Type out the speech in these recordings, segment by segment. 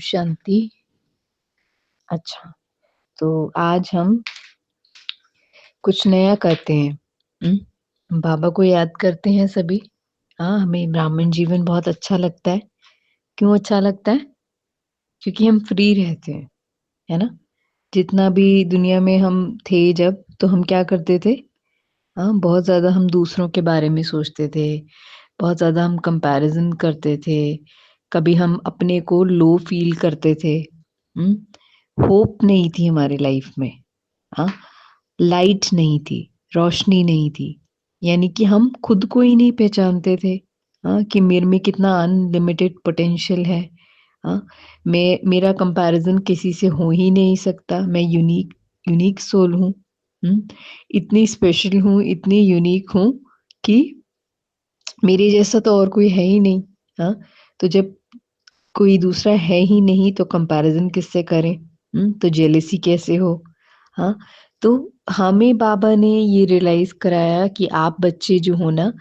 शांति। अच्छा, तो आज हम कुछ नया करते हैं। बाबा को याद करते हैं सभी। हाँ, हमें ब्राह्मण जीवन बहुत अच्छा लगता है। क्यों अच्छा लगता है? क्योंकि हम फ्री रहते हैं, है ना? जितना भी दुनिया में हम थे जब, तो हम क्या करते थे? हाँ, बहुत ज़्यादा हम दूसरों के बारे में सोचते थे, बहुत ज़्यादा हम कंपैरिज़न करते थे, कभी हम अपने को लो फ़ील करते थे। होप नहीं थी हमारी लाइफ़ में। हाँ, लाइट नहीं थी, रोशनी नहीं थी, यानी कि हम खुद को ही नहीं पहचानते थे। हाँ, कि मेरे में कितना अनलिमिटेड पोटेंशियल है। हाँ, मेरा कंपैरिजन किसी से हो ही नहीं सकता। मैं यूनिक यूनिक सोल हूँ। इतनी स्पेशल हूँ, इतनी यूनिक हूँ कि मेरे जैसा तो और कोई है ही नहीं। हाँ, तो जब कोई दूसरा है ही नहीं तो कंपैरिजन किससे करें? तो जेलसी कैसे हो? हाँ, तो हमें बाबा ने ये रियलाइज कराया कि आप बच्चे जो हो ना,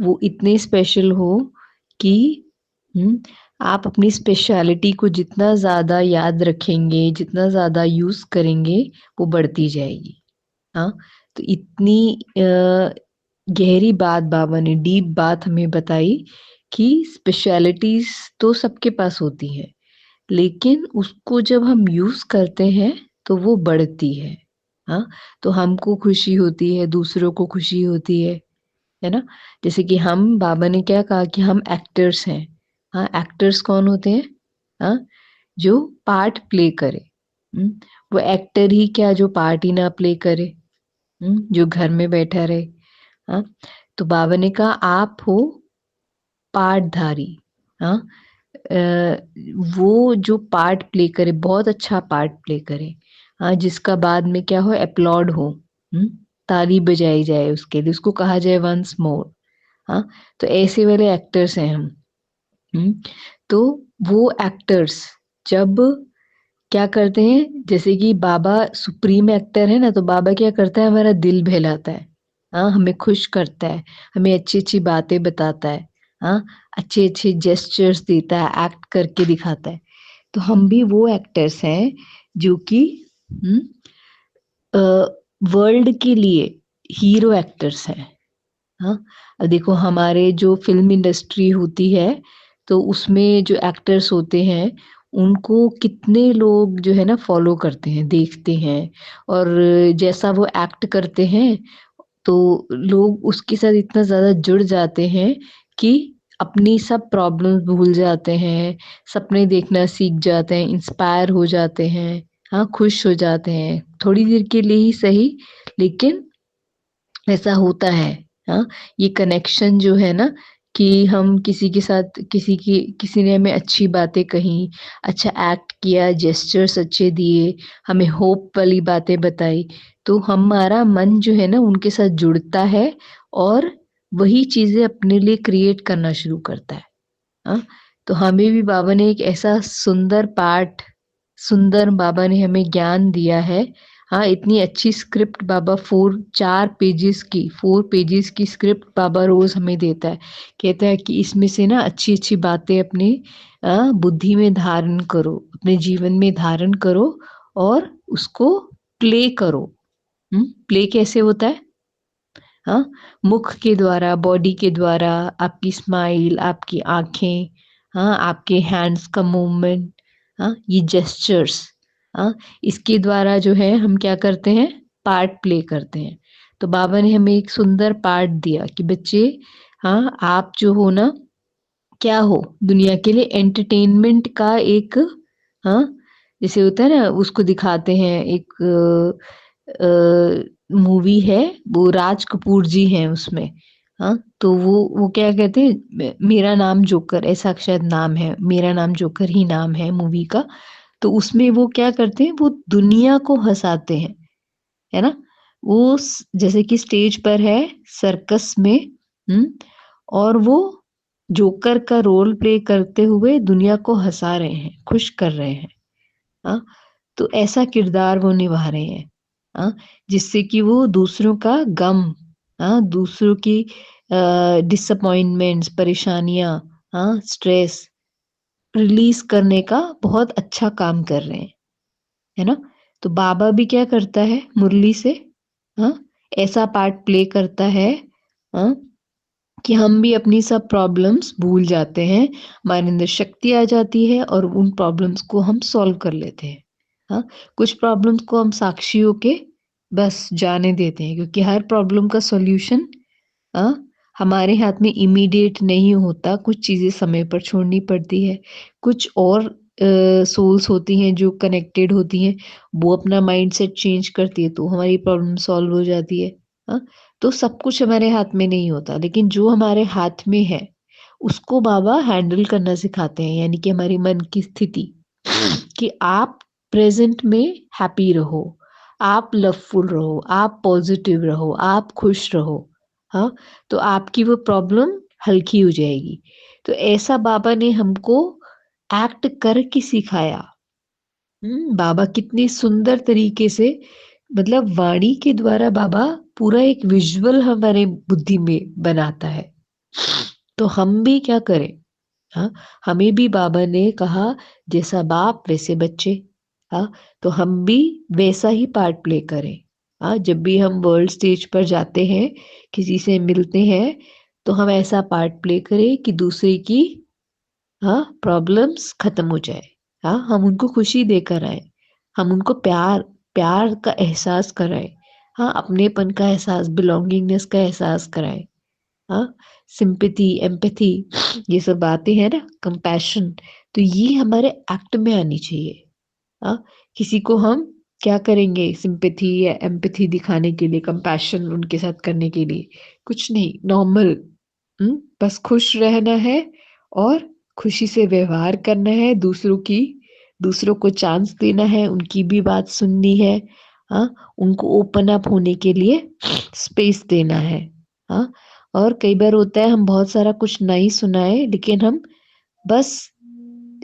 वो इतने स्पेशल हो कि हुँ, आप अपनी स्पेशलिटी को जितना ज़्यादा याद रखेंगे, जितना ज़्यादा यूज़ करेंगे, वो बढ़ती जाएगी। हाँ, तो इतनी गहरी बात बाबा ने डीप बात हमें बताई कि स्पेशलिटीज़ तो सबके पास होती हैं, लेकिन उसको जब हम यूज़ करते हैं, तो वो बढ़ती है। हाँ, तो हमको खुशी होती है, दूसरों को खुशी होती है ना? जैसे कि हम बाबा ने क्या कहा कि हम एक्टर्स हैं। हाँ, एक्टर्स कौन होते हैं? हाँ, जो पार्ट प्ले करे। हुँ, वो एक्टर ही क्या जो पार्ट ही ना प्ले करे। जो घर में बैठा रहे। हाँ, तो बाबा ने कहा आप हो पार्टधारी। हाँ, वो जो पार्ट प्ले करे, बहुत अच्छा पार्ट प्ले करे। हाँ, जिसका बाद में क्या हो अपलॉड हो। हुँ, ताली बजाई जाए उसके लिए, उसको कहा जाए वन्स मोर। हाँ, तो ऐसे वाले एक्टर्स हैं हम। हुँ, तो वो एक्टर्स जब क्या करते हैं, जैसे कि बाबा सुप्रीम एक्टर है ना, तो बाबा क्या करता है हमारा दिल बहलाता है। हाँ, हमें खुश करता है, हमें अच्छी-अच्छी बातें बताता है। हाँ, अच्छे-अच्छे जेस्चर्स देता है, एक्ट करके दिखाता है। तो हम भी वो एक्टर्स हैं जो कि हुँ, अ, वर्ल्ड के लिए हीरो एक्टर्स हैं। हाँ, देखो हमारे जो फ़िल्म इंडस्ट्री होती है, तो उसमें जो एक्टर्स होते हैं, उनको कितने लोग जो है ना फ़ॉलो करते हैं, देखते हैं और जैसा वो एक्ट करते हैं, तो लोग उसके साथ इतना ज़्यादा जुड़ जाते हैं कि अपनी सब प्रॉब्लम्स भूल जाते हैं, सपने देखना सीख जाते हैं, इंस्पायर हो जाते हैं, हाँ, खुश हो जाते हैं। थोड़ी देर के लिए ही सही, लेकिन ऐसा होता है। हाँ, ये कनेक्शन जो है ना कि हम किसी के साथ किसी ने हमें अच्छी बातें कहीं, अच्छा एक्ट किया, जेस्चर्स अच्छे दिए, हमें होप वाली बातें बताई, तो हमारा मन जो है ना उनके साथ जुड़ता है और वही चीज़ें अपने लिए क्रिएट करना शुरू करता है। हाँ, तो हमें भी बाबा ने एक ऐसा सुंदर बाबा ने हमें ज्ञान दिया है। हाँ, इतनी अच्छी स्क्रिप्ट बाबा 4 पेजेस की स्क्रिप्ट बाबा रोज़ हमें देता है। कहता है कि इसमें से ना अच्छी-अच्छी बातें अपनी बुद्धि में धारण करो, अपने जीवन में धारण करो और उसको प्ले करो। प्ले कैसे होता है? हाँ, मुख के द्वारा, बॉडी के द्वारा, आपकी स्माइल, आपकी आँखें, हाँ, आपके हैंड्स का मूवमेंट, हाँ, ये जेस्चर्स, हाँ, इसके द्वारा जो है हम क्या करते हैं, पार्ट प्ले करते हैं। तो बाबा ने हमें एक सुंदर पार्ट दिया कि बच्चे, हाँ, आप जो हो ना, क्या हो? दुनिया के लिए एंटरटेनमेंट का एक हाँ, जैसे होता है ना, उसको दिखाते हैं एक मूवी है, वो राज कपूर जी हैं उसमें। हाँ, तो वो क्या कहते हैं मेरा नाम जोकर ऐसा शायद नाम है, मेरा नाम जोकर ही नाम है मूवी का। तो उसमें वो क्या करते हैं, वो दुनिया को हँसाते हैं, है ना? वो जैसे कि स्टेज पर है सर्कस में हुँ, और वो जोकर का रोल प्ले करते हुए दुनिया को हँसा रहे हैं, खुश कर रहे हैं। हाँ, तो ऐसा किरदार वो निभा रहे हैं। हाँ, जिससे कि वो दूसरों का गम, हाँ, दूसरों की डिसअपॉइंटमेंट्स, परेशानियाँ, हाँ, स्ट्रेस रिलीज़ करने का बहुत अच्छा काम कर रहे हैं, है ना? तो बाबा भी क्या करता है मुरली से, हाँ, ऐसा पार्ट प्ले करता है, हाँ, कि हम भी अपनी सब प्रॉब्लम्स भूल जाते हैं, हमारे अंदर शक्ति आ जाती है और उन प्रॉब्लम्स को हम सॉल्व कर लेते हैं, हाँ। कुछ प्रॉब्लम्स को हम साक्षी होके बस जाने देते हैं क्योंकि हर प्रॉब्लम का सॉल्यूशन हाँ, हमारे हाथ में इमीडिएट नहीं होता, कुछ चीज़ें समय पर छोड़नी पड़ती है। कुछ और सोल्स होती हैं जो कनेक्टेड होती हैं, वो अपना माइंडसेट चेंज करती है तो हमारी प्रॉब्लम सॉल्व हो जाती है। हाँ, तो सब कुछ हमारे हाथ में नहीं होता, लेकिन जो हमारे हाथ में है, उसको बाबा हैंडल करना सिखाते हैं, यानी कि हमारी मन की स्थिति कि आप प्रेज़ेंट में हैप्पी रहो, आप लवफुल रहो, आप पॉज़िटिव रहो, आप खुश रहो। हाँ, तो आपकी वो प्रॉब्लम हल्की हो जाएगी। तो ऐसा बाबा ने हमको एक्ट करके सिखाया। बाबा कितनी सुंदर तरीके से मतलब वाणी के द्वारा बाबा पूरा एक विजुअल हमारे बुद्धि में बनाता है। तो हम भी क्या करें? हाँ, हमें भी बाबा ने कहा जैसा बाप वैसे बच्चे। हाँ, तो हम भी वैसा ही पार्ट प्ले करें। हाँ, जब भी हम वर्ल्ड स्टेज पर जाते हैं, किसी से मिलते हैं, तो हम ऐसा पार्ट प्ले करें कि दूसरे की हाँ, प्रॉब्लम्स खत्म हो जाए। हाँ, हम उनको खुशी देकर आएँ। हम उनको प्यार प्यार का एहसास कराएँ। हाँ, अपनेपन का एहसास, बिलॉन्गिंगनेस का एहसास कराएँ। हाँ, सिम्पैथी, एम्पैथी ये सब बातें हैं ना, कंपैशन तो ये हमारे एक्ट में आनी चाहिए। हाँ, किसी को हम क्या करेंगे सिम्पैथी या एम्पैथी दिखाने के लिए, कंपैशन उनके साथ करने के लिए? कुछ नहीं, नॉर्मल बस खुश रहना है और खुशी से व्यवहार करना है, दूसरों को चांस देना है, उनकी भी बात सुननी है। हाँ, उनको ओपन अप होने के लिए स्पेस देना है। हाँ, और कई बार होता है हम बहुत सारा कुछ नहीं सुनाएँ लेकिन हम बस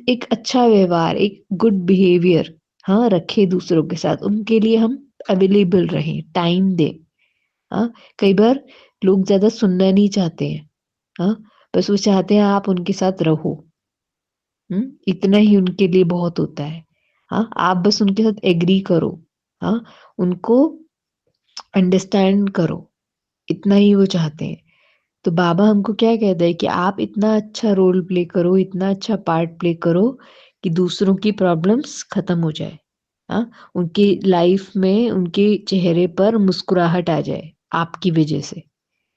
एक अच्छा व्यवहार, एक गुड बिहेवियर हाँ, रखें दूसरों के साथ, उनके लिए हम अवेलेबल रहें, टाइम दें। हाँ, कई बार लोग ज़्यादा सुनना नहीं चाहते हैं। हाँ, बस वो चाहते हैं आप उनके साथ रहो। इतना ही उनके लिए बहुत होता है। हाँ, आप बस उनके साथ एग्री करो। हाँ, उनको अंडरस्टैंड करो, इतना ही वो चाहते हैं। तो बाबा हमको क्या कहता है कि आप इतना अच्छा रोल प्ले करो, इतना अच्छा पार्ट प्ले करो कि दूसरों की प्रॉब्लम्स खत्म हो जाए। हाँ, उनकी लाइफ में उनके चेहरे पर मुस्कुराहट आ जाए आपकी वजह से।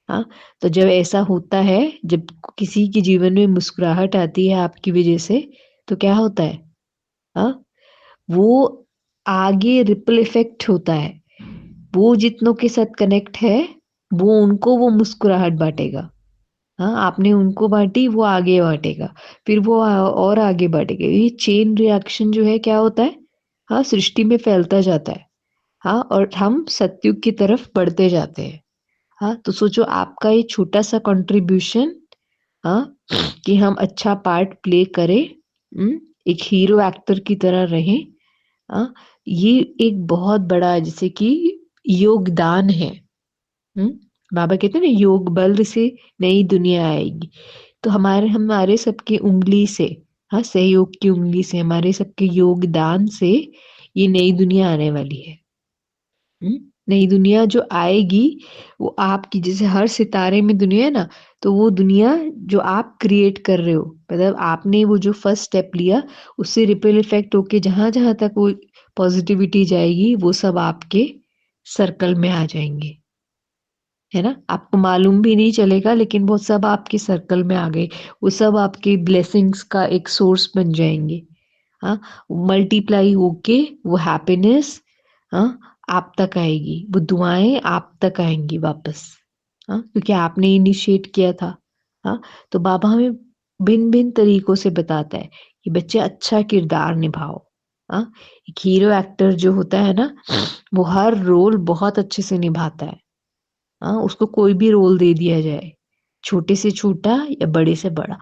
हाँ, तो जब ऐसा होता है, जब किसी के जीवन में मुस्कुराहट आती है आपकी वजह से, तो क्या होता है? हाँ, वो आगे रिपल इफ़ेक्ट होता है। वो जितनों के साथ कनेक्ट है, वो उनको वो मुस्कुराहट बाँटेगा। हाँ, आपने उनको बाँटी, वो आगे बाँटेगा, फिर वो और आगे बढ़ेगा। ये चेन रिएक्शन जो है क्या होता है? हाँ, सृष्टि में फैलता जाता है। हाँ, और हम सतयुग की तरफ बढ़ते जाते हैं। हाँ, तो सोचो आपका ये छोटा-सा कंट्रीब्यूशन हाँ, कि हम अच्छा पार्ट प्ले करें, एक हीरो एक्टर की तरह रहें। हाँ, ये एक बहुत बड़ा जैसे कि योगदान है। हुँ, बाबा कहते हैं ना योग बल से नई दुनिया आएगी। तो हमारे हमारे सबकी उँगली से हाँ, सहयोग की उँगली से, हमारे सबके योगदान से ये नई दुनिया आने वाली है। हुँ, नई दुनिया जो आएगी, वो आपकी जैसे हर सितारे में दुनिया है ना, तो वो दुनिया जो आप क्रिएट कर रहे हो, मतलब आपने वो जो फर्स्ट स्टेप लिया, उससे रिपल इफ़ेक्ट होके जहाँ-जहाँ तक वो पॉज़िटिविटी जाएगी, वो सब आपके सर्कल में आ जाएँगे। है ना? आपको मालूम भी नहीं चलेगा लेकिन वो सब आपके सर्कल में आ गए। वो सब आपके ब्लेसिंग्स का एक सोर्स बन जाएँगे। हाँ, मल्टीप्लाई होके वो हैप्पीनेस हाँ, आप तक आएगी। वो दुआएँ आप तक आएँगी वापस। हाँ, क्योंकि आपने इनिशिएट किया था। हाँ, तो बाबा हमें भिन्न-भिन्न तरीकों से बताता है कि बच्चे अच्छा किरदार निभाओ। हाँ, एक हीरो एक्टर जो होता है ना, वो हर रोल बहुत अच्छे से निभाता है। हाँ, उसको कोई भी रोल दे दिया जाए, छोटे से छोटा या बड़े से बड़ा।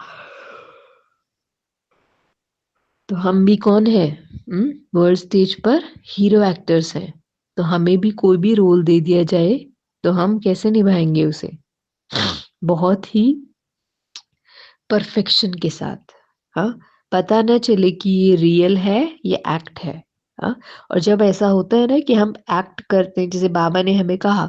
तो हम भी कौन हैं? वर्ल्ड स्टेज पर हीरो एक्टर्स हैं। तो हमें भी कोई भी रोल दे दिया जाए, तो हम कैसे निभाएँगे उसे? बहुत ही परफेक्शन के साथ, हाँ? पता ना चले कि ये रियल है, ये एक्ट है। हाँ? और जब ऐसा होता है ना कि हम एक्ट करते हैं, जैसे बाबा ने हमें कहा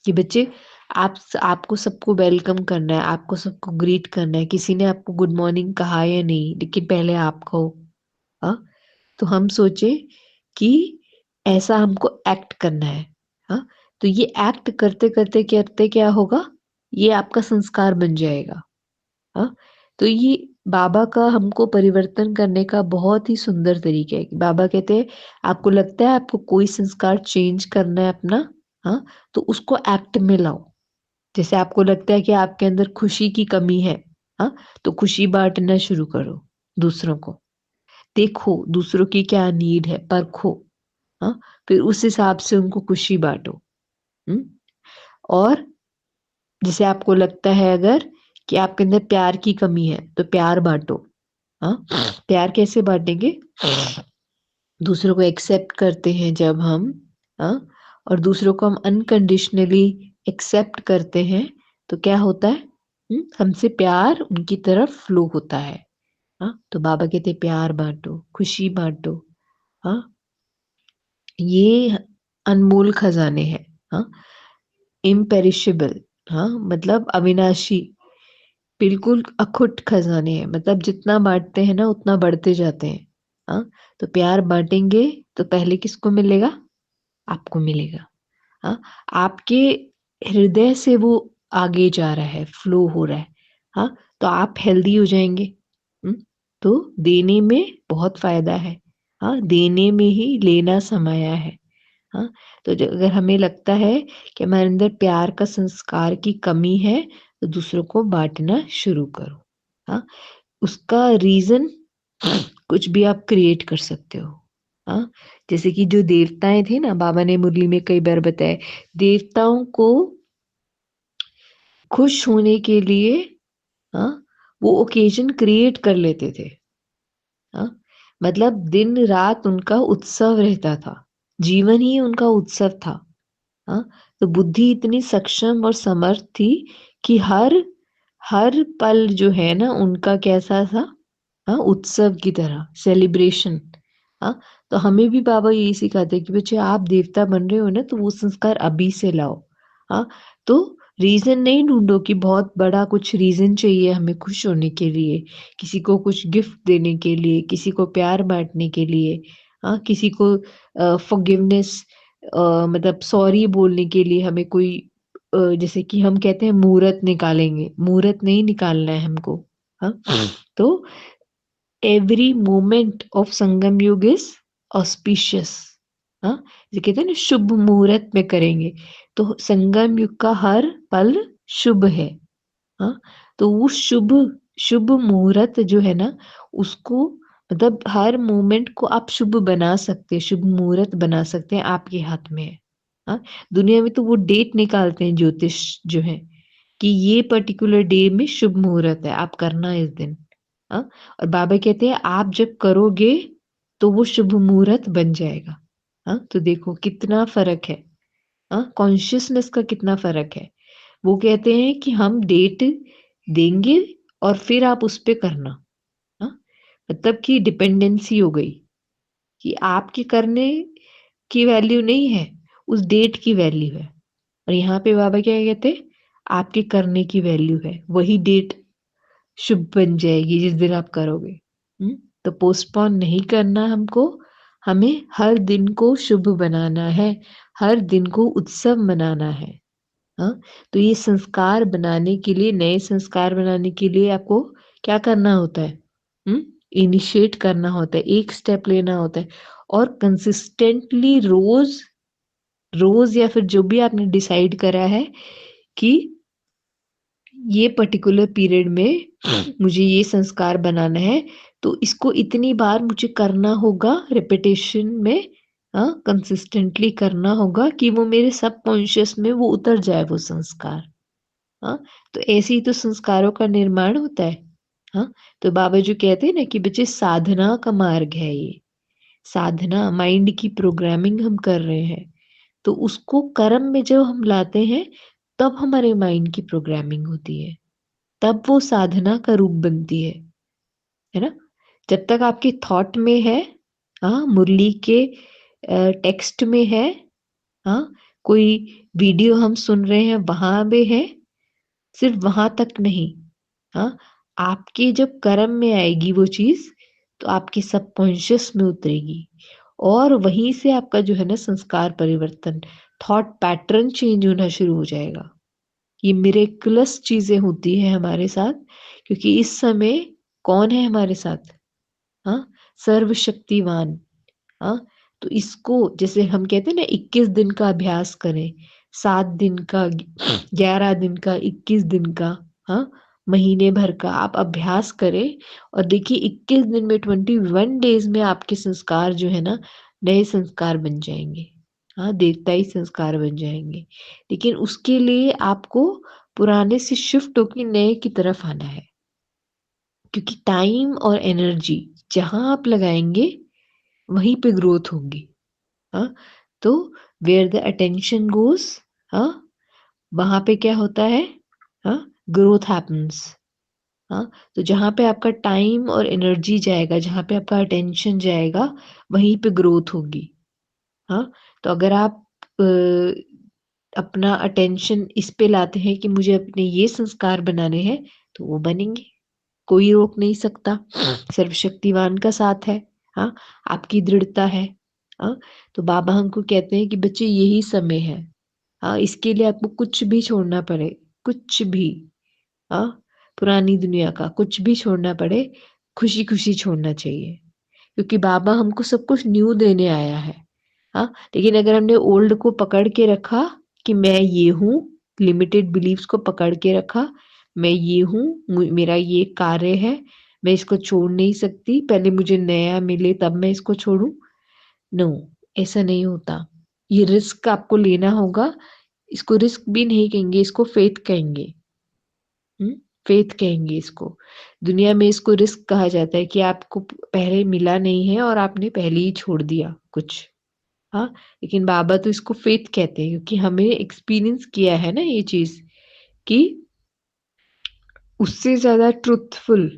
कि बच्चे आपको सबको वेलकम करना है, आपको सबको ग्रीट करना है, किसी ने आपको गुड मॉर्निंग कहा या नहीं, लेकिन पहले आप कहो। हाँ? तो हम सोचे कि ऐसा हमको एक्ट करना है। हाँ? तो ये एक्ट करते करते करते क्या होगा, ये आपका संस्कार बन जाएगा। हाँ? तो ये बाबा का हमको परिवर्तन करने का बहुत ही सुंदर तरीका है कि बाबा कहते हैं आपको लगता है आपको कोई संस्कार चेंज करना है अपना, हाँ, तो उसको एक्ट में लाओ। जैसे आपको लगता है कि आपके अंदर खुशी की कमी है, हाँ, तो खुशी बांटना शुरू करो दूसरों को। देखो दूसरों की क्या नीड है, परखो। हाँ, फिर उस हिसाब से उनको खुशी बांटो। हम्म। और जैसे आपको लगता है अगर कि आपके अंदर प्यार की कमी है, तो प्यार बांटो। हाँ, प्यार कैसे बांटेंगे? दूसरों को एक्सेप्ट करते हैं जब हम, हाँ, और दूसरों को हम अनकंडीशनली एक्सेप्ट करते हैं, तो क्या होता है? हमसे प्यार उनकी तरफ फ्लो होता है। हाँ, तो बाबा कहते हैं प्यार बांटो, खुशी बांटो। हाँ, ये अनमोल खजाने हैं। हाँ, इम्पेरिशेबल। हाँ, मतलब अविनाशी, बिल्कुल अखुट खजाने हैं, मतलब जितना बाँटते हैं ना उतना बढ़ते जाते हैं। हाँ, तो प्यार बाँटेंगे तो पहले किसको मिलेगा? आपको मिलेगा। हाँ, आपके हृदय से वो आगे जा रहा है, फ्लो हो रहा है। हाँ, तो आप हेल्दी हो जाएँगे। तो देने में बहुत फ़ायदा है। हाँ, देने में ही लेना समाया है। हाँ, तो अगर हमें लगता है कि हमारे अंदर प्यार का संस्कार की कमी है, तो दूसरों को बांटना शुरू करो। हाँ, उसका रीजन कुछ भी आप क्रिएट कर सकते हो। हाँ, जैसे कि जो देवताएं थे ना, बाबा ने मुरली में कई बार बताया, देवताओं को खुश होने के लिए, हाँ, वो ओकेजन क्रिएट कर लेते थे। हाँ, मतलब दिन रात उनका उत्सव रहता था, जीवन ही उनका उत्सव था। हाँ, तो बुद्धि इतनी सक्षम और समर्थ थी कि हर हर पल जो है ना उनका कैसा था, हाँ, उत्सव की तरह सेलिब्रेशन। हाँ, तो हमें भी बाबा यही सिखाते हैं कि बच्चे आप देवता बन रहे हो ना, तो वो संस्कार अभी से लाओ। हाँ, तो रीजन नहीं ढूंढो कि बहुत बड़ा कुछ रीजन चाहिए हमें खुश होने के लिए, किसी को कुछ गिफ्ट देने के लिए, किसी को प्यार बांटने के लिए, हाँ, किसी को फॉरगिवनेस, मतलब सॉरी बोलने के लिए हमें कोई, जैसे कि हम कहते हैं मुहूर्त निकालेंगे, मुहूर्त नहीं निकालना है हमको। हाँ, तो एवरी मोमेंट ऑफ संगम युग इज ऑस्पिशियस। हाँ, ये कहते हैं ना शुभ मुहूर्त में करेंगे, तो संगम युग का हर पल शुभ है। हाँ, तो वो शुभ शुभ मुहूर्त जो है ना, उसको मतलब हर मोमेंट को आप शुभ बना सकते हैं, शुभ मुहूर्त बना सकते हैं, आपके हाथ में है। हाँ, दुनिया में तो वो डेट निकालते हैं ज्योतिष जो है, कि ये पर्टिकुलर डे में शुभ मुहूर्त है, आप करना इस दिन। हाँ, और बाबा कहते हैं आप जब करोगे तो वो शुभ मुहूर्त बन जाएगा। हाँ, तो देखो कितना फर्क है। हाँ, कॉन्शियसनेस का कितना फर्क है। वो कहते हैं कि हम डेट देंगे और फिर आप उस पे करना। हाँ, मतलब कि डिपेंडेंसी हो गई कि आपके करने की वैल्यू नहीं है, उस डेट की वैल्यू है। और यहाँ पे बाबा क्या कहते हैं, आपके करने की वैल्यू है, वही डेट शुभ बन जाएगी जिस दिन आप करोगे। तो पोस्टपोन नहीं करना हमको, हमें हर दिन को शुभ बनाना है, हर दिन को उत्सव मनाना है। हाँ, तो ये संस्कार बनाने के लिए, नए संस्कार बनाने के लिए आपको क्या करना होता है? इनिशिएट करना होता है, एक स्टेप लेना होता है, और कंसिस्टेंटली रोज रोज या फिर जो भी आपने डिसाइड करा है कि ये पर्टिकुलर पीरियड में मुझे ये संस्कार बनाना है, तो इसको इतनी बार मुझे करना होगा, रिपीटेशन में, हाँ, कंसिस्टेंटली करना होगा कि वो मेरे सबकॉन्शियस में वो उतर जाए वो संस्कार। हाँ, तो ऐसे ही तो संस्कारों का निर्माण होता है। हाँ, तो बाबा जो कहते हैं ना कि बच्चे साधना का मार्ग है ये, साधना माइंड की प्रोग्रामिंग हम कर रहे हैं, तो उसको कर्म में जब हम लाते हैं, तब हमारे माइंड की प्रोग्रामिंग होती है, तब वो साधना का रूप बनती है ना? जब तक आपके थॉट में है, हाँ, मुरली के टेक्स्ट में है, हाँ, कोई वीडियो हम सुन रहे हैं वहाँ पे है, सिर्फ वहाँ तक नहीं, हाँ, आपके जब कर्म में आएगी वो चीज़, तो आपके सबकॉन्शियस में उतरेगी और वहीं से आपका जो है ना संस्कार परिवर्तन, थॉट पैटर्न चेंज होना शुरू हो जाएगा। ये मिरेकुलस चीज़ें होती हैं हमारे साथ क्योंकि इस समय कौन है हमारे साथ? हाँ, सर्वशक्तिवान। हाँ, तो इसको जैसे हम कहते हैं ना 21 दिन का अभ्यास करें, 7 दिन का, 11 दिन का, 21 दिन का, हाँ, महीने भर का आप अभ्यास करें और देखिए 21 दिन में 21 डेज़ में आपके संस्कार जो है ना, नए संस्कार बन जाएँगे। हाँ, देवताई संस्कार बन जाएँगे। लेकिन उसके लिए आपको पुराने से शिफ्ट होके नए की तरफ आना है। क्योंकि टाइम और एनर्जी जहाँ आप लगाएँगे, वहीं पे ग्रोथ होगी। हाँ, तो वेयर द अटेंशन गोज़, हाँ, वहाँ पे क्या होता है? हाँ, ग्रोथ हैपेंस। हाँ, तो जहाँ पे आपका टाइम और एनर्जी जाएगा, जहाँ पे आपका अटेंशन जाएगा, वहीं पे ग्रोथ होगी। हाँ, तो अगर आप अपना अटेंशन इस पे लाते हैं कि मुझे अपने ये संस्कार बनाने हैं, तो वो बनेंगे। कोई रोक नहीं सकता। सर्वशक्तिवान का साथ है। हाँ, आपकी दृढ़ता है। हाँ, तो बाबा हमको कहते हैं कि बच्चे यही समय है। हाँ, इसके लिए आपको कुछ भी छोड़ना पड़े, कुछ भी, हाँ, पुरानी दुनिया का कुछ भी छोड़ना पड़े, खुशी-खुशी छोड़ना चाहिए। क्योंकि बाबा हमको सब कुछ न्यू देने आया है। हाँ, लेकिन अगर हमने ओल्ड को पकड़ के रखा कि मैं ये हूँ, लिमिटेड बिलीफ्स को पकड़ के रखा, मैं ये हूँ, मेरा ये कार्य है, मैं इसको छोड़ नहीं सकती, पहले मुझे नया मिले तब मैं इसको छोड़ूँ। नो, ऐसा नहीं होता। ये रिस्क आपको लेना होगा। इसको रिस्क भी नहीं कहेंगे, इसको फेथ कहेंगे। हुँ, फेथ कहेंगे इसको। दुनिया में इसको रिस्क कहा जाता है कि आपको पहले मिला नहीं है और आपने पहले ही छोड़ दिया कुछ। हाँ, लेकिन बाबा तो इसको फेथ कहते हैं क्योंकि हमें एक्सपीरियंस किया है ना ये चीज़ कि उससे ज़्यादा ट्रुथफुल,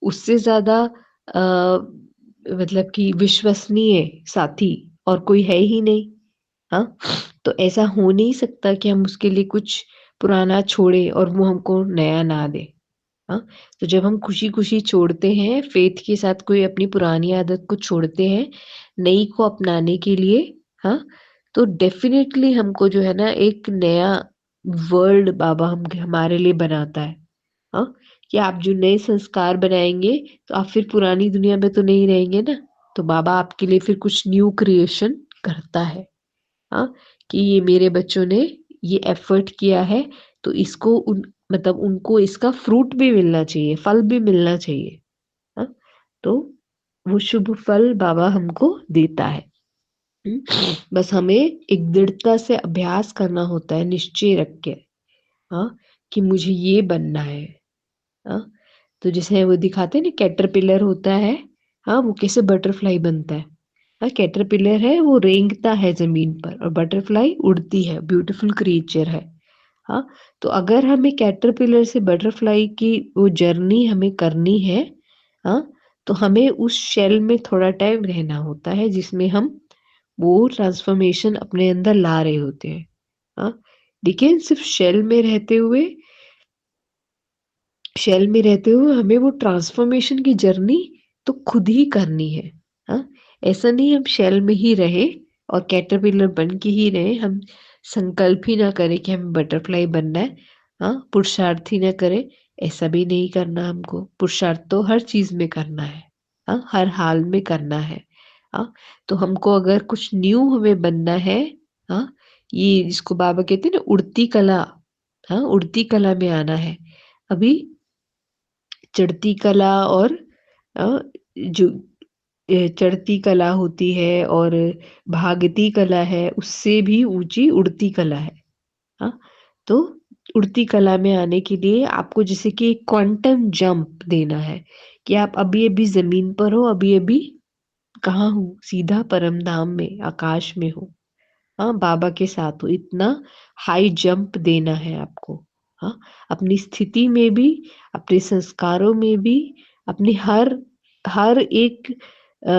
उससे ज़्यादा मतलब कि विश्वसनीय साथी और कोई है ही नहीं। हाँ, तो ऐसा हो नहीं सकता कि हम उसके लिए कुछ पुराना छोड़ें और वो हमको नया ना दे। हाँ, तो जब हम खुशी-खुशी छोड़ते हैं, फ़ेथ के साथ कोई अपनी पुरानी आदत को छोड़ते हैं, नई को अपनाने के लिए, हाँ, तो डेफ़िनेटली हमको जो है ना एक नया वर्ल्ड बाबा हम हमारे लिए बनाता है। हाँ, कि आप जो नए संस्कार बनाएँगे, तो आप फिर पुरानी दुनिया में तो नहीं रहेंगे ना, तो बाबा आपके लिए फिर कुछ न्यू क्रिएशन करता है। हाँ, कि ये मेरे बच्चों ने ये एफ़र्ट किया है, तो इसको उन मतलब उनको इसका फ्रूट भी मिलना चाहिए, फल भी मिलना चाहिए। हाँ, तो वो शुभ फल बाबा हमको देता है। हुँ, बस हमें एक दृढ़ता से अभ्यास करना होता है निश्चय रख के, हाँ, कि मुझे ये बनना है। हाँ, तो जैसे वो दिखाते हैं ना कैटरपिलर होता है, हाँ, वो कैसे बटरफ्लाई बनता है। हाँ, कैटरपिलर है वो रेंगता है ज़मीन पर और बटरफ्लाई उड़ती है, ब्यूटीफुल क्रिएचर है। हाँ, तो अगर हमें कैटरपिलर से बटरफ्लाई की वो जर्नी हमें करनी है, हाँ, तो हमें उस शेल में थोड़ा टाइम रहना होता है जिसमें हम वो ट्रांसफ़ॉर्मेशन अपने अंदर ला रहे होते हैं। हाँ, लेकिन सिर्फ़ शेल में रहते हुए हमें वो ट्रांसफ़ॉर्मेशन की जर्नी तो खुद ही करनी है। हाँ, ऐसा नहीं हम शेल में ही रहे और कैटरपिलर बन के ही रहें, हम संकल्प ही ना करें कि हमें बटरफ्लाई बनना है। हाँ, पुरुषार्थ ही ना करें, ऐसा भी नहीं करना हमको। पुरुषार्थ तो हर चीज़ में करना है। हाँ, हर हाल में करना है। हाँ, तो हमको अगर कुछ न्यू हमें बनना है, हाँ, ये जिसको बाबा कहते हैं ना उड़ती कला, हाँ, उड़ती कला में आना है। अभी चढ़ती कला और अ, जो चढ़ती कला होती है और भागती कला है, उससे भी ऊँची उड़ती कला है। हाँ, तो उड़ती कला में आने के लिए आपको जैसे कि क्वांटम जंप देना है कि आप अभी-अभी ज़मीन पर हो, अभी-अभी कहाँ हो? सीधा परम धाम में, आकाश में हो। हाँ, बाबा के साथ हो, इतना हाई जंप देना है आपको। हाँ, अपनी स्थिति में भी, अपने संस्कारों में भी, अपनी हर हर एक अ,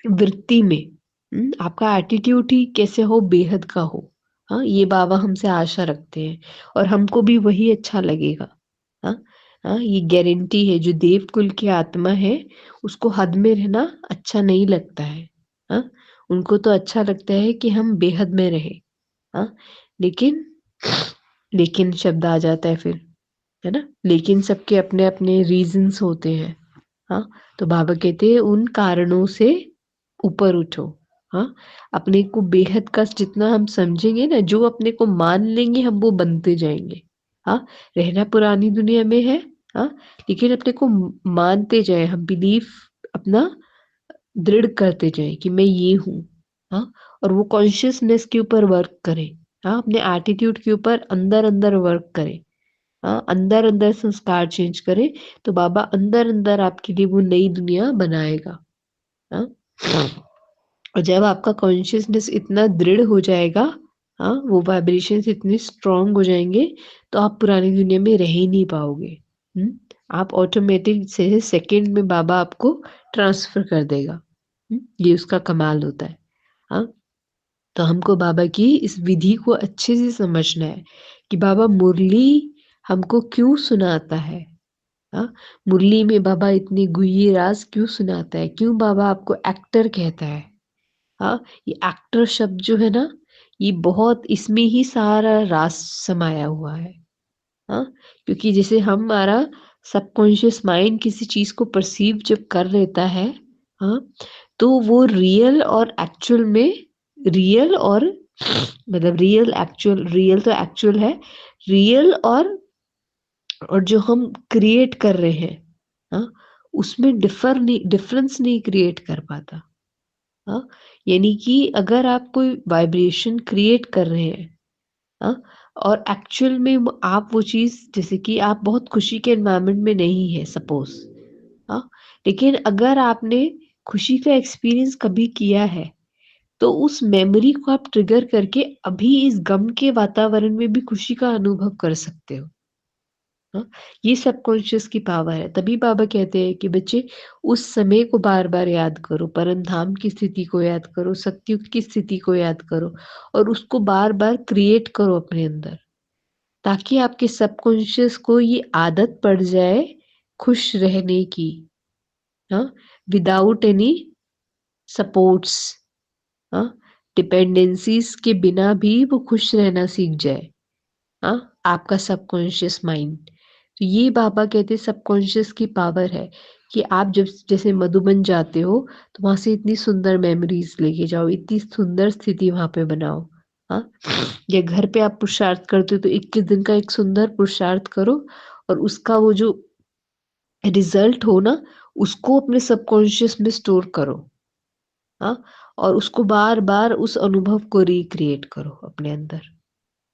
वृत्ति में आपका एटीट्यूड ही कैसे हो, बेहद का हो। हाँ, ये बाबा हमसे आशा रखते हैं और हमको भी वही अच्छा लगेगा। हाँ, हाँ, ये गारंटी है। जो देवकुल की आत्मा है, उसको हद में रहना अच्छा नहीं लगता है। हाँ, उनको तो अच्छा लगता है कि हम बेहद में रहें। हाँ, लेकिन लेकिन शब्द आ जाता है फिर, है ना? लेकिन सबके अपने-अपने रीज़न्स होते हैं। हाँ, तो बाबा कहते हैं उन कारणों से ऊपर उठो। हाँ, अपने को बेहद का जितना हम समझेंगे ना, जो अपने को मान लेंगे हम वो बनते जाएँगे। हाँ, रहना पुरानी दुनिया में है। हाँ, लेकिन अपने को मानते जाएँ, हम बिलीफ अपना दृढ़ करते जाएँ कि मैं ये हूँ। हाँ, और वो कॉन्शियसनेस के ऊपर वर्क करें। हाँ, अपने एटीट्यूड के ऊपर अंदर-अंदर वर्क करें। हाँ, अंदर-अंदर संस्कार चेंज करें, तो बाबा अंदर-अंदर आपके लिए वो नई दुनिया बनाएगा। हाँ? और जब आपका कॉन्शियसनेस इतना दृढ़ हो जाएगा, हाँ, वो वाइब्रेशंस इतने स्ट्रॉन्ग हो जाएँगे, तो आप पुरानी दुनिया में रह ही नहीं पाओगे। हुँ? आप ऑटोमेटिक से सेकंड में बाबा आपको ट्रांसफ़र कर देगा। ये उसका कमाल होता है। हाँ? तो हमको बाबा की इस विधि को अच्छे से समझना है कि बाबा मुरली हमको क्यों सुनाता है। हाँ, मुरली में बाबा इतने गुह्य राज क्यों सुनाता है, क्यों बाबा आपको एक्टर कहता है। हाँ, ये एक्टर शब्द जो है ना, ये बहुत इसमें ही सारा राज समाया हुआ है। हाँ, क्योंकि जैसे हमारा सबकॉन्शियस माइंड किसी चीज को परसीव जब कर लेता है, हाँ, तो वो रियल और एक्चुअल में, रियल और मतलब रियल एक्चुअल, रियल तो एक्चुअल है, रियल और जो हम क्रिएट कर रहे हैं, हाँ, उसमें डिफरेंस नहीं क्रिएट कर पाता। हाँ, यानी कि अगर आप कोई वाइब्रेशन क्रिएट कर रहे हैं, हाँ, और एक्चुअल में आप वो चीज़, जैसे कि आप बहुत खुशी के एनवायरनमेंट में नहीं है सपोज़, हाँ, लेकिन अगर आपने खुशी का एक्सपीरियंस कभी किया है, तो उस मेमोरी को आप ट्रिगर करके अभी इस गम के वातावरण में भी खुशी का अनुभव कर सकते हो। हाँ, ये सबकॉन्शियस की पावर है। तभी बाबा कहते हैं कि बच्चे उस समय को बार-बार याद करो, परम धाम की स्थिति को याद करो, सतयुग की स्थिति को याद करो और उसको बार-बार क्रिएट करो अपने अंदर, ताकि आपके सबकॉन्शियस को ये आदत पड़ जाए खुश रहने की, हाँ, विदाउट एनी सपोर्ट्स, हाँ, डिपेंडेंसीज़ के बिना भी वो खुश रहना सीख जाए। हाँ, आपका सबकॉन्शियस माइंड। तो ये बाबा कहते हैं सबकॉन्शियस की पावर है कि आप जब जैसे मधुबन जाते हो, तो वहाँ से इतनी सुंदर मेमोरीज़ लेके जाओ, इतनी सुंदर स्थिति वहाँ पे बनाओ। हाँ, या घर पे आप पुरुषार्थ करते हो तो 21 दिन का एक सुंदर पुरुषार्थ करो और उसका वो जो रिज़ल्ट हो ना, उसको अपने सबकॉन्शियस में स्टोर करो। हाँ, और उसको बार-बार उस अनुभव को रिक्रिएट करो अपने अंदर।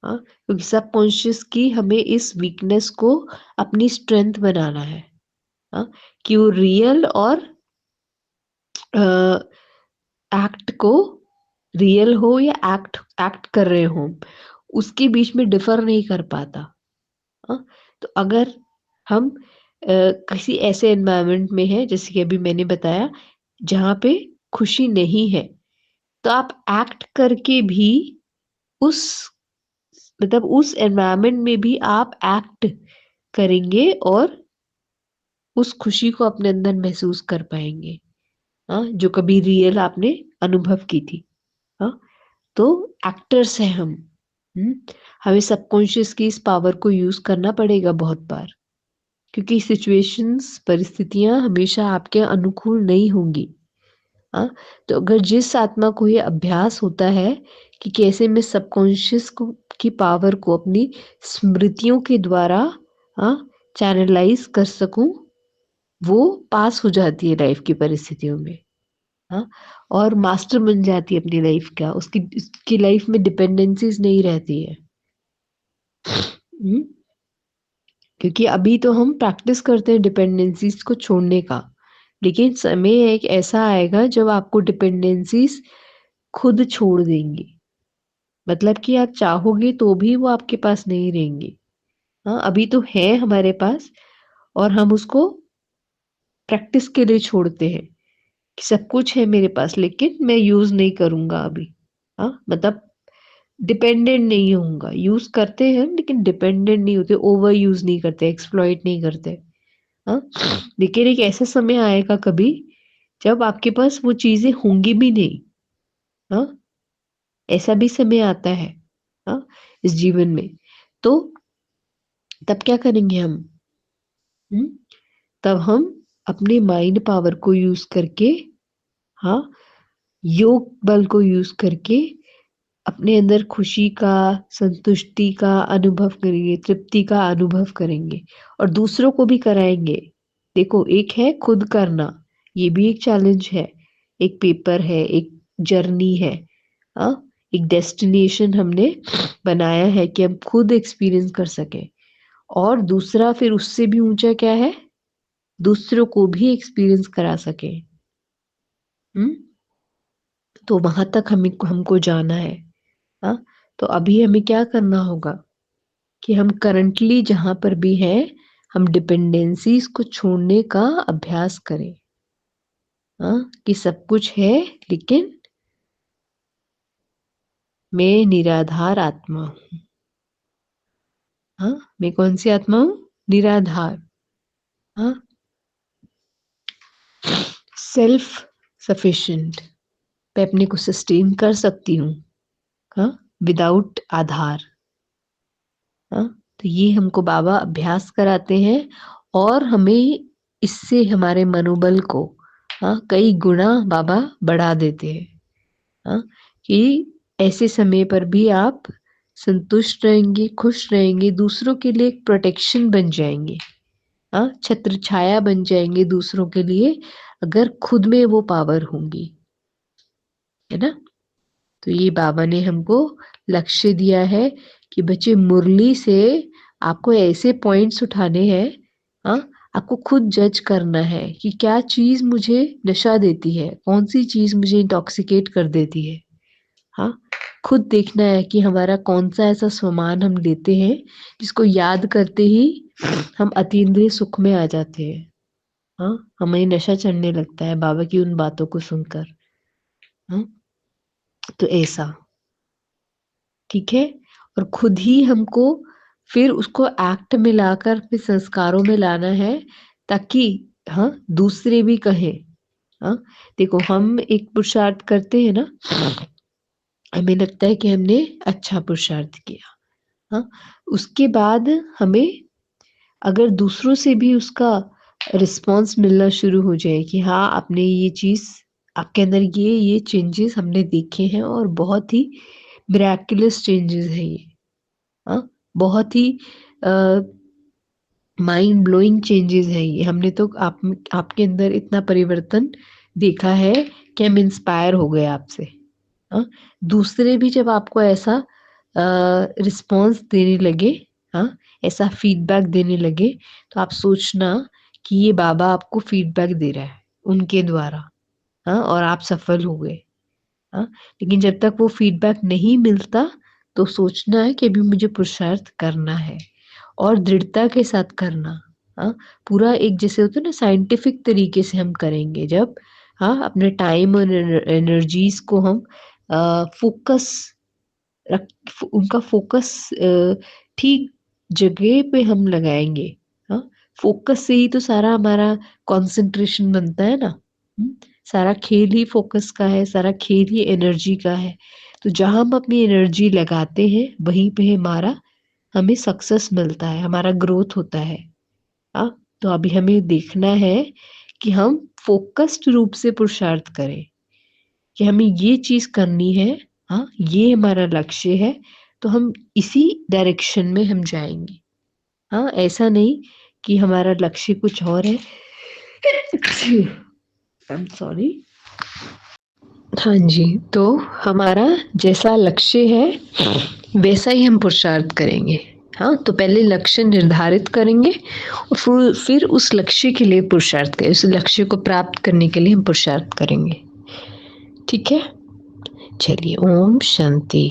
हाँ, क्योंकि सबकॉन्शियस की हमें इस वीकनेस को अपनी स्ट्रेंथ बनाना है। हाँ, कि वो रियल और एक्ट को, रियल हो या एक्ट एक्ट कर रहे हो, उसके बीच में डिफर नहीं कर पाता। हाँ, तो अगर हम किसी ऐसे एनवायरनमेंट में हैं, जैसे कि अभी मैंने बताया, जहाँ पे खुशी नहीं है, तो आप एक्ट करके भी उस मतलब उस एनवायरनमेंट में भी आप एक्ट करेंगे और उस खुशी को अपने अंदर महसूस कर पाएँगे, हाँ, जो कभी रियल आपने अनुभव की थी, हाँ। तो एक्टर्स हैं हम, हुँ। हमें सबकॉन्शियस की इस पावर को यूज़ करना पड़ेगा बहुत बार, क्योंकि सिचुएशंस, परिस्थितियाँ हमेशा आपके अनुकूल नहीं होंगी, हाँ। तो अगर जिस आत्मा को ये अभ्यास होता है कि कैसे मैं सबकॉन्शियस को की पावर को अपनी स्मृतियों के द्वारा, हाँ, चैनलाइज़ कर सकूँ, वो पास हो जाती है लाइफ की परिस्थितियों में, हाँ, और मास्टर बन जाती है अपनी लाइफ का, उसकी लाइफ में डिपेंडेंसीज़ नहीं रहती है। हुँ, क्योंकि अभी तो हम प्रैक्टिस करते हैं डिपेंडेंसीज़ को छोड़ने का, लेकिन समय एक ऐसा आएगा जब आपको डिपेंडेंसीज़ खुद छोड़ देंगी। मतलब कि आप चाहोगे तो भी वो आपके पास नहीं रहेंगी। हाँ, अभी तो है हमारे पास और हम उसको प्रैक्टिस के लिए छोड़ते हैं कि सब कुछ है मेरे पास लेकिन मैं यूज़ नहीं करूँगा अभी। हाँ, मतलब डिपेंडेंट नहीं होऊँगा। यूज़ करते हैं लेकिन डिपेंडेंट नहीं होते, ओवर यूज़ नहीं करते, एक्सप्लॉइट नहीं करते। हाँ, लेकिन एक ऐसा समय आएगा कभी जब आपके पास वो चीज़ें होंगी भी नहीं। हाँ, ऐसा भी समय आता है, हाँ, इस जीवन में। तो तब क्या करेंगे हम? हुँ? तब हम अपने माइंड पावर को यूज़ करके, हाँ, योग बल को यूज़ करके अपने अंदर खुशी का, संतुष्टि का अनुभव करेंगे, तृप्ति का अनुभव करेंगे और दूसरों को भी कराएँगे। देखो, एक है खुद करना, ये भी एक चैलेंज है, एक पेपर है, एक जर्नी है, हाँ? एक डेस्टिनेशन हमने बनाया है कि हम खुद एक्सपीरियंस कर सकें और दूसरा फिर उससे भी ऊँचा क्या है? दूसरों को भी एक्सपीरियंस करा सकें। हुँ? तो वहाँ तक हमको जाना है। हाँ? तो अभी हमें क्या करना होगा कि हम करंटली जहाँ पर भी हैं, हम डिपेंडेंसीज़ को छोड़ने का अभ्यास करें। हाँ? कि सब कुछ है लेकिन मैं निराधार आत्मा हूँ। हाँ? मैं कौन-सी आत्मा हूँ? निराधार। हाँ? Self sufficient. मैं अपने को सस्टेन कर सकती हूँ। हाँ? विदाउट आधार। हाँ? तो ये हमको बाबा अभ्यास कराते हैं और हमें इससे हमारे मनोबल को, हाँ, कई गुना बाबा बढ़ा देते हैं। हाँ? कि ऐसे समय पर भी आप संतुष्ट रहेंगे, खुश रहेंगे, दूसरों के लिए एक प्रोटेक्शन बन जाएँगे। हाँ? छत्र छाया बन जाएँगे दूसरों के लिए अगर खुद में वो पावर होंगी। है ना? तो ये बाबा ने हमको लक्ष्य दिया है कि बच्चे मुरली से आपको ऐसे पॉइंट्स उठाने हैं, हाँ, आपको खुद जज करना है कि क्या चीज़ मुझे नशा देती है, कौन-सी चीज़ मुझे इंटॉक्सिकेट कर देती है, हाँ। खुद देखना है कि हमारा कौन-सा ऐसा सामान हम लेते हैं, जिसको याद करते ही हम अतीन्द्रिय सुख में आ जाते हैं, हाँ। हमें नशा चढ़ने लगता है बाबा की उन बातों को सुनकर, हाँ। तो ऐसा। ठीक है? और खुद ही हमको फिर उसको एक्ट में लाकर फिर संस्कारों में लाना है ताकि, हाँ, दूसरे भी कहें, हाँ, देखो हम एक पुरुषार्थ करते हैं ना, हमें लगता है कि हमने अच्छा पुरुषार्थ किया, हाँ, उसके बाद हमें अगर दूसरों से भी उसका रिस्पॉन्स मिलना शुरू हो जाए कि हाँ, आपने ये चीज़ आपके अंदर ये चेंजेस हमने देखे हैं और बहुत ही मिरेक्युलस चेंजेस हैं ये। हाँ, बहुत ही अ, माइंड ब्लोइंग चेंजेस है ये। हमने तो आपके अंदर इतना परिवर्तन देखा है कि हम इंस्पायर हो गए आपसे। हाँ, दूसरे भी जब आपको ऐसा रिस्पॉन्स देने लगे, हाँ, ऐसा फीडबैक देने लगे, तो आप सोचना कि ये बाबा आपको फीडबैक दे रहा है उनके द्वारा, हाँ, और आप सफल हो गए। हाँ, लेकिन जब तक वो फीडबैक नहीं मिलता, तो सोचना है कि अभी मुझे पुरुषार्थ करना है और दृढ़ता के साथ करना। हाँ, पूरा एक जैसे होता है ना साइंटिफिक तरीके से हम करेंगे जब, हाँ, अपने टाइम और एनर्जीज़ को हम फ़ोकस रख उनका फ़ोकस ठीक जगह पे हम लगाएँगे। हाँ, फ़ोकस से ही तो सारा हमारा कंसंट्रेशन बनता है ना। हुँ, सारा खेल ही फ़ोकस का है, सारा खेल ही एनर्जी का है। तो जहाँ हम अपनी एनर्जी लगाते हैं, वहीं पे हमारा हमें सक्सेस मिलता है, हमारा ग्रोथ होता है। हाँ, तो अभी हमें देखना है कि हम फ़ोकस्ड रूप से पुरुषार्थ करें। कि हमें ये चीज़ करनी है, हाँ, ये हमारा लक्ष्य है, तो हम इसी डायरेक्शन में हम जाएँगे। हाँ, ऐसा नहीं कि हमारा लक्ष्य कुछ और है। I am sorry. हाँ जी, तो हमारा जैसा लक्ष्य है, वैसा ही हम पुरुषार्थ करेंगे। हाँ, तो पहले लक्ष्य निर्धारित करेंगे और फिर उस लक्ष्य के लिए पुरुषार्थ करें, उस लक्ष्य को प्राप्त करने के लिए हम पुरुषार्थ करेंगे। ठीक है? चलिए, ओम शांति।